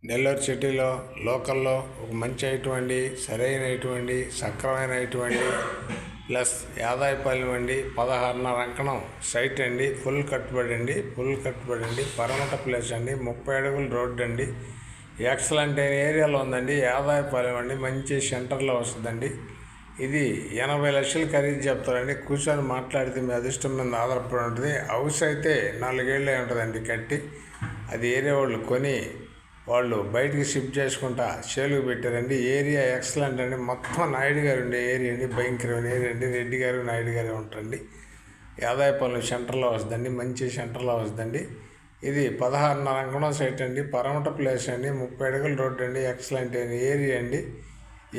నెల్లూరు సిటీలో లోకల్లో ఒక మంచి అయినటువంటి సరైనటువంటి సక్రమైనటువంటి ప్లస్ యాదాయపాలెం అండి 16.5 అంకణం సైట్ అండి. ఫుల్ కట్టుబడి అండి. పరమట ప్లేస్ అండి. 30 అడుగుల రోడ్డు అండి. ఎక్సలెంట్ అయిన ఏరియాలో ఉందండి. యాదాయపాలెం అండి, మంచి సెంటర్లో వస్తుందండి. ఇది 80 లక్షలు ఖరీదు చెప్తారండి. కూర్చొని మాట్లాడితే మీ అదృష్టం మీద ఆధారపడి ఉంటుంది. హౌస్ అయితే 4 ఏళ్ళే ఉంటుందండి కట్టి. అది ఏరియా వాళ్ళు కొని వాళ్ళు బయటికి షిఫ్ట్ చేసుకుంటా సేలుకు పెట్టారండి. ఏరియా ఎక్సలెంట్ అండి. మొత్తం నాయుడు గారు ఉండే ఏరియా అండి. భయంకరమైన ఏరియా అండి. రెడ్డి గారు నాయుడు గారు ఉంటారండి. యాదాయపాలెం సెంటర్లో వస్తుందండి. మంచి సెంటర్లో వస్తుందండి. ఇది 16.5 అంకణం సైట్ అండి. పరమట ప్లేస్ అండి. 30 అడుగుల రోడ్డు అండి. ఎక్సలెంట్ అయిన ఏరియా అండి.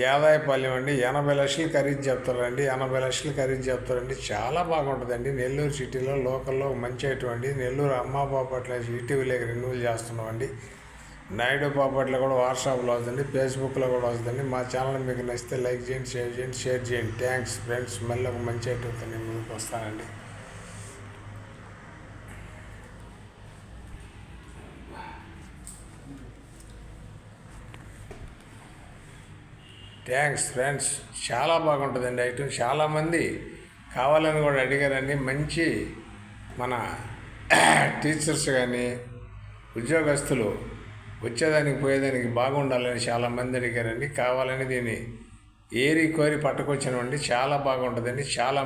యాదాయపాలెం అండి. 80 లక్షలు ఖరీదు చెప్తారండి. 80 లక్షలు ఖరీదు చెప్తారండి. చాలా బాగుంటుందండి. నెల్లూరు సిటీలో లోకల్లో మంచి అటువంటి నెల్లూరు అమ్మ బాపట్ల ఇటీవలే రెన్యూవల్ చేస్తున్నామండి. నాయుడు బాపట్ల కూడా వాట్సాప్లో వస్తుంది, ఫేస్బుక్లో కూడా వస్తుందండి. మా ఛానల్ మీకు నచ్చితే లైక్ చేయండి, షేర్ చేయండి. Thanks friends. మళ్ళీ ఒక మంచి ఐటమ్తో నేను ముందుకు వస్తానండి. Thanks friends. చాలా బాగుంటుందండి ఐటమ్. చాలామంది కావాలని కూడా అడిగారండి. మంచి మన టీచర్స్ కానీ ఉద్యోగస్తులు వచ్చేదానికి పోయేదానికి బాగుండాలని చాలామంది అడిగారండి. కావాలని దీన్ని కోరి పట్టుకొచ్చినామండి. చాలా బాగుంటుందండి. చాలా